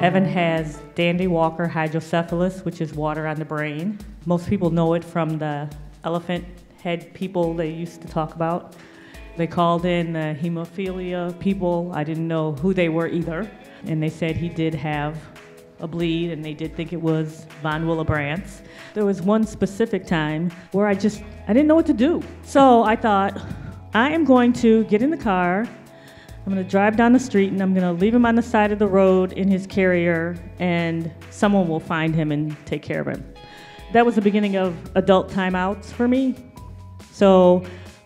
Evan has Dandy Walker hydrocephalus, which is water on the brain. Most people know it from the elephant head people they used to talk about. They called in the hemophilia people. I didn't know who they were either. And they said he did have a bleed, and they did think it was von Willebrandt's. There was one specific time where I didn't know what to do. So I thought, I am going to get in the car, I'm going to drive down the street, and I'm going to leave him on the side of the road in his carrier, and someone will find him and take care of him. That was the beginning of adult timeouts for me. So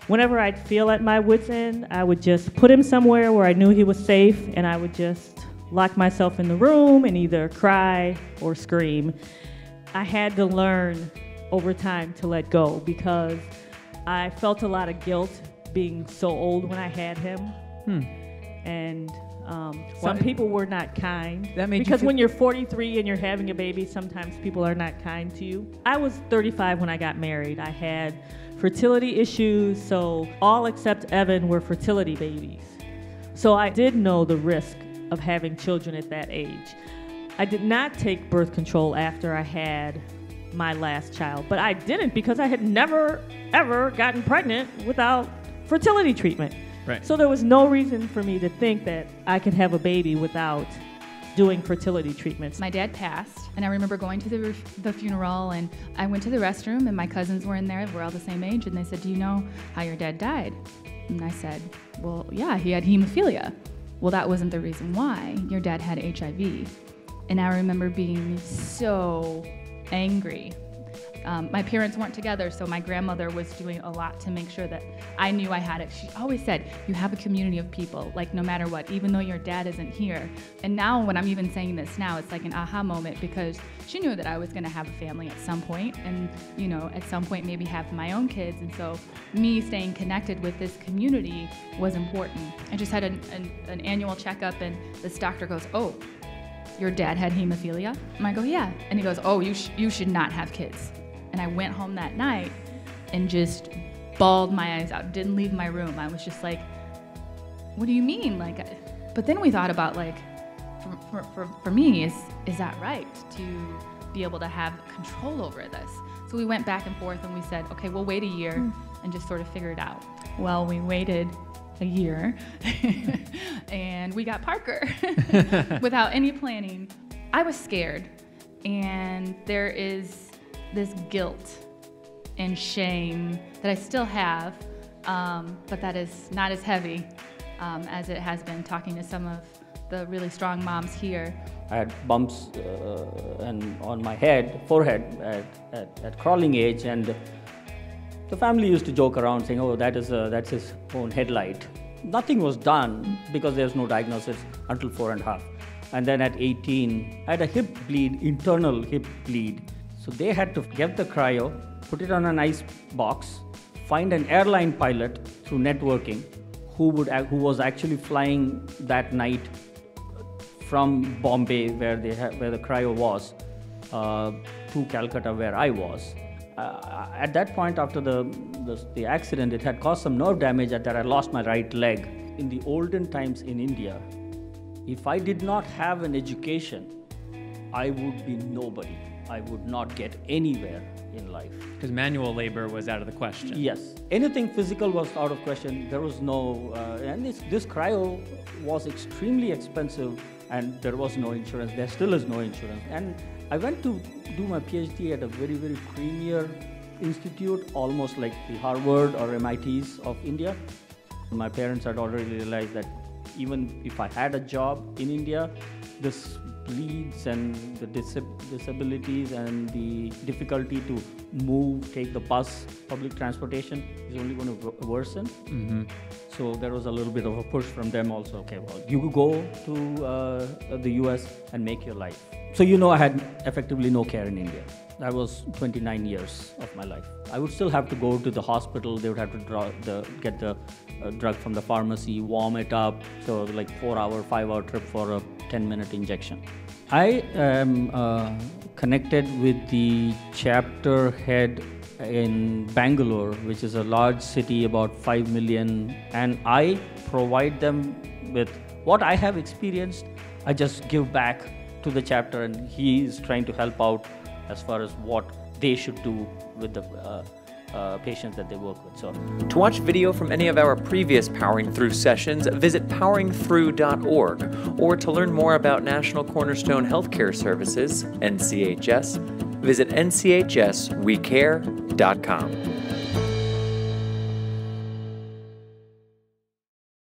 whenever I'd feel at my wit's end, I would just put him somewhere where I knew he was safe, and I would just lock myself in the room and either cry or scream. I had to learn over time to let go because I felt a lot of guilt being so old when I had him. And some people were not kind. Because when you're 43 and you're having a baby, sometimes people are not kind to you. I was 35 when I got married. I had fertility issues, so all except Evan were fertility babies. So I did know the risk of having children at that age. I did not take birth control after I had my last child, but I didn't because I had never, ever gotten pregnant without fertility treatment. Right. So there was no reason for me to think that I could have a baby without doing fertility treatments. My dad passed, and I remember going to the funeral, and I went to the restroom, and my cousins were in there. We're all the same age, and they said, "Do you know how your dad died?" And I said, "Well, yeah, he had hemophilia." "Well, that wasn't the reason why. Your dad had HIV." And I remember being so angry. My parents weren't together, so my grandmother was doing a lot to make sure that I knew I had it. She always said, you have a community of people, like no matter what, even though your dad isn't here. And now when I'm even saying this now, it's like an aha moment because she knew that I was gonna have a family at some point and, you know, at some point maybe have my own kids. And so me staying connected with this community was important. I just had an annual checkup and this doctor goes, "Oh, your dad had hemophilia?" And I go, "Yeah." And he goes, "Oh, you should not have kids." And I went home that night and just bawled my eyes out, didn't leave my room. I was just like, what do you mean? But then we thought about for me, is that right to be able to have control over this? So we went back and forth and we said, okay, we'll wait a year and just sort of figure it out. Well, we waited a year and we got Parker without any planning. I was scared, and there is this guilt and shame that I still have, but that is not as heavy as it has been talking to some of the really strong moms here. I had bumps and on my forehead at crawling age, and the family used to joke around saying, "Oh, that's his own headlight." Nothing was done because there's no diagnosis until 4.5. And then at 18, I had a hip bleed, internal hip bleed. So they had to get the cryo, put it on an ice box, find an airline pilot through networking who was actually flying that night from Bombay, where the cryo was, to Calcutta, where I was. At that point, after the accident, it had caused some nerve damage that I lost my right leg. In the olden times in India, if I did not have an education, I would be nobody. I would not get anywhere in life. Because manual labor was out of the question. Yes. Anything physical was out of question. There was no, and this cryo was extremely expensive, and there was no insurance. There still is no insurance. And I went to do my PhD at a very, very premier institute, almost like the Harvard or MITs of India. My parents had already realized that even if I had a job in India, this bleeds and the disabilities and the difficulty to move, take the bus, public transportation is only going to worsen. Mm-hmm. So there was a little bit of a push from them also. Okay, well, you go to the US and make your life. So I had effectively no care in India. That was 29 years of my life. I would still have to go to the hospital. They would have to get the drug from the pharmacy, warm it up. So like 4-hour, 5-hour trip for a 10-minute injection. I am connected with the chapter head in Bangalore, which is a large city, about 5 million, and I provide them with what I have experienced. I just give back to the chapter, and he is trying to help out as far as what they should do with the patients that they work with. So, to watch video from any of our previous Powering Through sessions, visit poweringthrough.org, or to learn more about National Cornerstone Healthcare Services, NCHS, visit nchswecare.com.